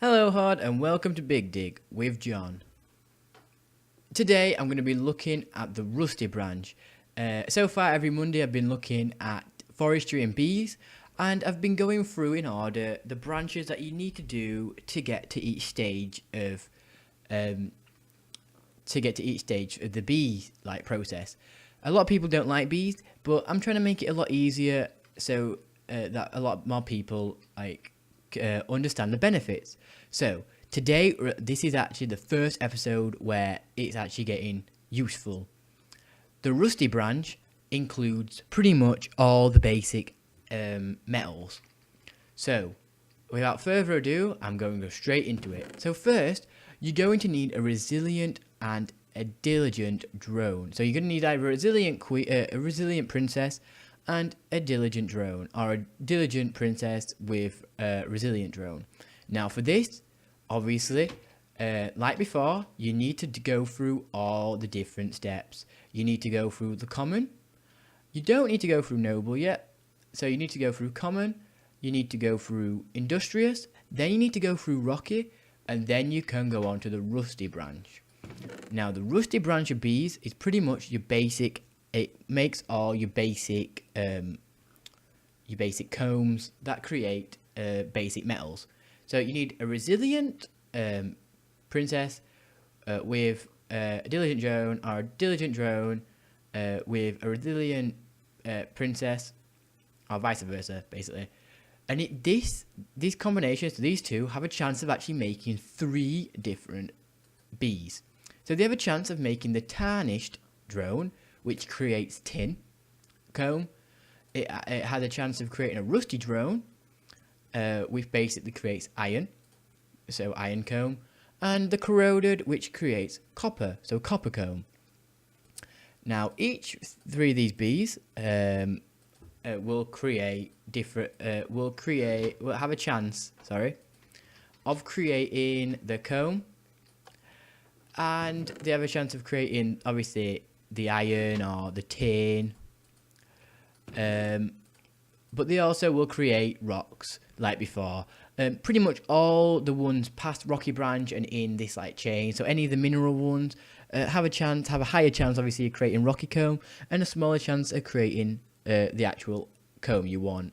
Hello Hard and welcome to Big Dig with John. Today I'm going to be looking at the rusty branch. So far every Monday I've been looking at forestry and bees, and I've been going through in order the branches that you need to do to get to each stage of the bee process. A lot of people don't like bees, but I'm trying to make it a lot easier so that a lot more people understand the benefits. So today, this is actually the first episode where it's actually getting useful. The rusty branch includes pretty much all the basic metals. So without further ado, I'm going to go straight into it. So first, you're going to need a resilient and a diligent drone. So you're going to need either a resilient princess and a diligent drone, or a diligent princess with a resilient drone. Now for this, obviously, like before, you need to go through all the different steps. You need to go through the common. You don't need to go through noble yet. So you need to go through common, you need to go through industrious, then you need to go through rocky, and then you can go on to the rusty branch. Now the rusty branch of bees is pretty much your basic. It makes all your basic combs that create basic metals. So you need a resilient princess with a diligent drone, or a diligent drone with a resilient princess, or vice versa, basically. And these combinations, these two, have a chance of actually making 3 different bees. So they have a chance of making the tarnished drone, which creates tin comb. It has a chance of creating a rusty drone, which basically creates iron, so iron comb, and the corroded, which creates copper, so copper comb. Now each 3 of these bees will have a chance, of creating the comb, and they have a chance of creating, obviously, the iron or the tin, but they also will create rocks like before. Pretty much all the ones past rocky branch and in this chain, so any of the mineral ones have a higher chance, obviously, of creating rocky comb, and a smaller chance of creating the actual comb you want.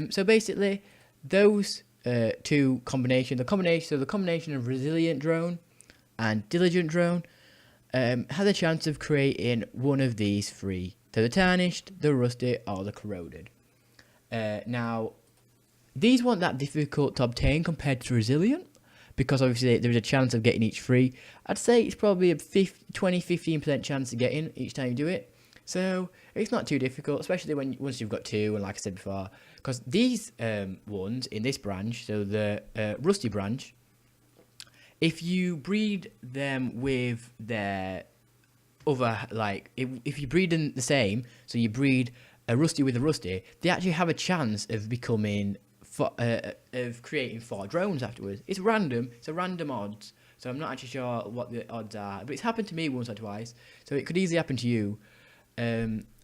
So basically, those two combinations, the combination of resilient drone and diligent drone, has a chance of creating one of these 3. So the tarnished, the rusty, or the corroded. Now, these weren't that difficult to obtain compared to resilient, because obviously there's a chance of getting each 3. I'd say it's probably a 20-15% chance of getting each time you do it. So it's not too difficult, especially once you've got 2, and like I said before, because these ones in this branch, so the rusty branch, if you breed them with their other, if you breed them the same, so you breed a rusty with a rusty, they actually have a chance of becoming, of creating 4 drones afterwards. It's random, it's a random odds, so I'm not actually sure what the odds are, but it's happened to me once or twice, so it could easily happen to you.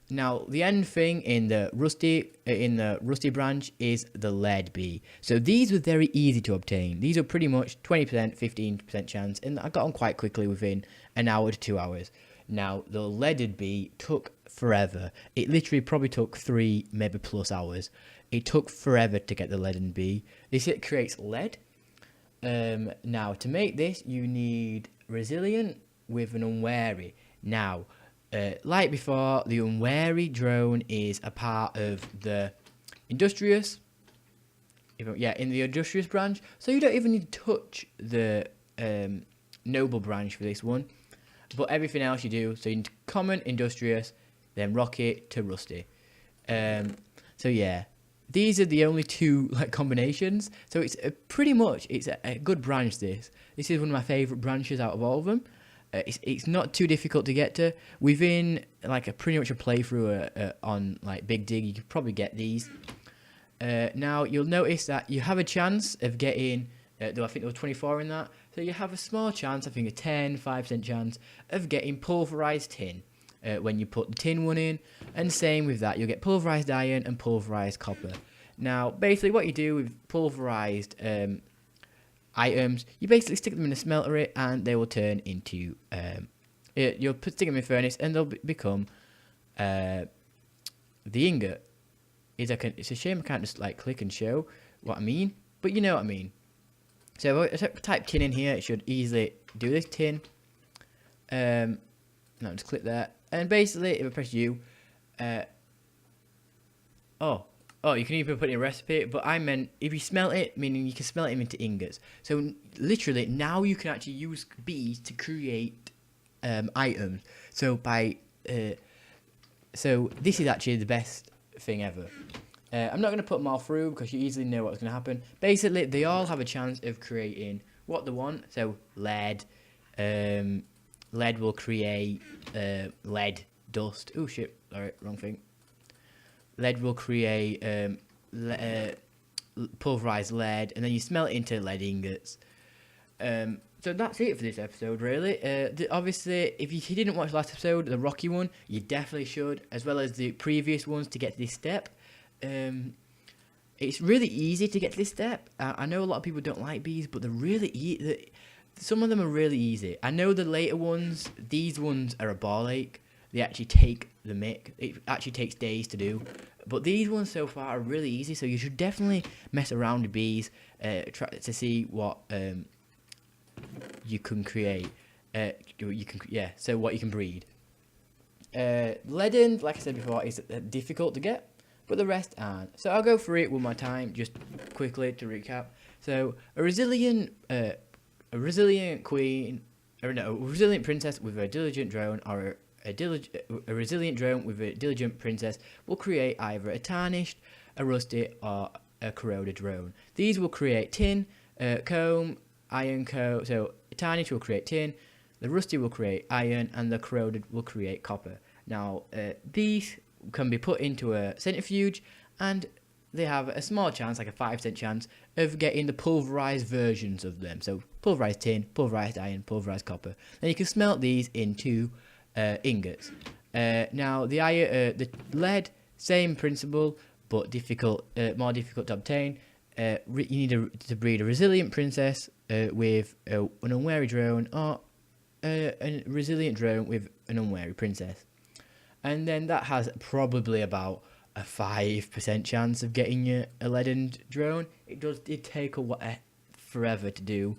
Now the end thing in the rusty branch is the lead bee. So these were very easy to obtain. These are pretty much 20%, 15% chance, and I got them quite quickly within an hour to 2 hours. Now the leaded bee took forever. It literally probably took 3, maybe plus hours. It took forever to get the leaden bee. This creates lead. Now to make this, you need resilient with an unwary. Now, like before, the unwary drone is a part of the industrious. In the industrious branch. So you don't even need to touch the noble branch for this one. But everything else you do. So you need common, industrious, then rocky to rusty. So yeah, these are the only 2 combinations. So it's pretty much a good branch. This is one of my favourite branches out of all of them. It's not too difficult to get to. Within pretty much a playthrough on Big Dig, you could probably get these. Now you'll notice that you have a chance of getting, though I think there were 24 in that, so you have a small chance, I think a 5% chance of getting pulverized tin when you put the tin one in, and same with that, you'll get pulverized iron and pulverized copper. Now basically what you do with pulverized items. You basically stick them in a smeltery and they will turn into you'll stick them in a furnace and they'll become the ingot. It's a shame I can't just like click and show what I mean, but you know what I mean. So if I type tin in here, it should easily do this tin. Now just click there, and basically if I press U, you can even put in a recipe, but I meant if you smelt it, meaning you can smelt them into ingots. So literally now you can actually use bees to create items. So so this is actually the best thing ever. I'm not going to put them all through because you easily know what's going to happen. Basically, they all have a chance of creating what they want. So lead will create lead dust. Oh shit! Sorry, wrong thing. Lead will create pulverized lead, and then you smelt it into lead ingots. So that's it for this episode, really. Obviously, if you didn't watch the last episode, the rocky one, you definitely should, as well as the previous ones to get to this step. It's really easy to get to this step. I know a lot of people don't like bees, but they're really easy. Some of them are really easy. I know the later ones, these ones are a ball ache. They actually take the mick. It actually takes days to do. But these ones so far are really easy, so you should definitely mess around with bees, try to see what you can create. So what you can breed. Leaden, like I said before, is difficult to get, but the rest aren't. So I'll go through it one more time, just quickly to recap. So a resilient princess with a diligent drone, or a resilient drone with a diligent princess will create either a tarnished, a rusty, or a corroded drone. These will create tin, comb, iron comb. So a tarnished will create tin, the rusty will create iron, and the corroded will create copper. Now these can be put into a centrifuge, and they have a small chance, like a 5% chance, of getting the pulverized versions of them. So pulverized tin, pulverized iron, pulverized copper. Then you can smelt these into ingots. Now the lead, same principle, but more difficult to obtain. You need to breed a resilient princess with an unwary drone, or a resilient drone with an unwary princess. And then that has probably about a 5% chance of getting you a leaden drone. It take forever to do.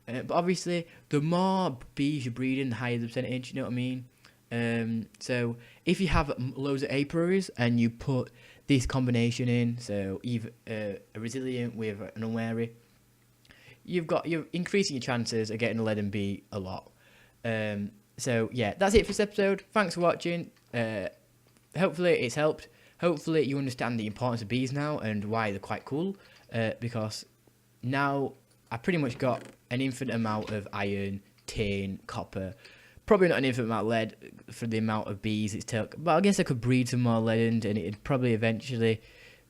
But obviously, the more bees you're breeding, the higher the percentage, you know what I mean? So if you have loads of apiaries and you put this combination in, so either a resilient with an unwary, you're increasing your chances of getting a leaden bee a lot. So yeah, that's it for this episode. Thanks for watching. Hopefully it's helped. Hopefully you understand the importance of bees now and why they're quite cool. Because now I pretty much got an infinite amount of iron, tin, copper. Probably not an infinite amount of lead for the amount of bees it's took. But I guess I could breed some more lead and it'd probably eventually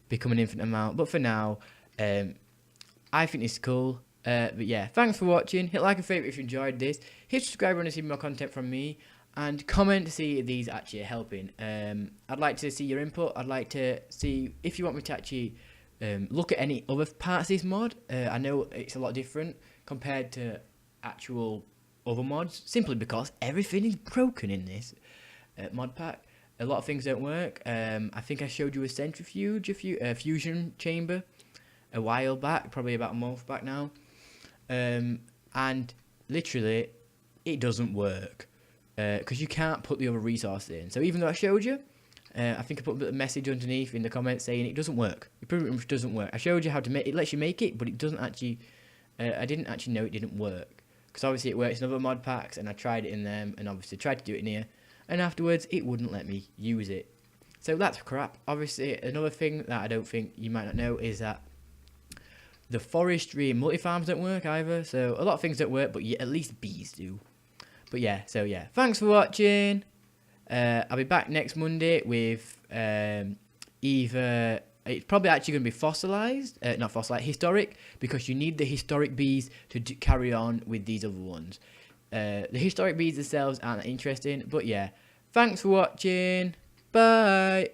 become an infinite amount. But for now, I think it's cool. But yeah, thanks for watching. Hit like and favourite if you enjoyed this. Hit subscribe if you want to see more content from me. And comment to see if these actually are helping. I'd like to see your input. I'd like to see if you want me to actually look at any other parts of this mod. I know it's a lot different compared to actual other mods, simply because everything is broken in this mod pack. A lot of things don't work. I think I showed you a centrifuge, a fusion chamber, a while back, probably about a month back now. And literally, it doesn't work. Because you can't put the other resources in. So even though I showed you, I think I put a bit of message underneath in the comments saying it doesn't work. It pretty much doesn't work. I showed you how to make it. Lets you make it, but it doesn't actually. I didn't actually know it didn't work. Because obviously it works in other mod packs, and I tried it in them, and obviously tried to do it in here, and afterwards it wouldn't let me use it. So that's crap. Obviously, another thing that I don't think you might not know is that the forestry and multi-farms don't work either. So a lot of things don't work, but at least bees do. But yeah, so yeah, thanks for watching. I'll be back next Monday with either, it's probably actually going to be fossilized, not fossilized, historic, because you need the historic bees to carry on with these other ones. The historic bees themselves aren't that interesting, but yeah, thanks for watching. Bye.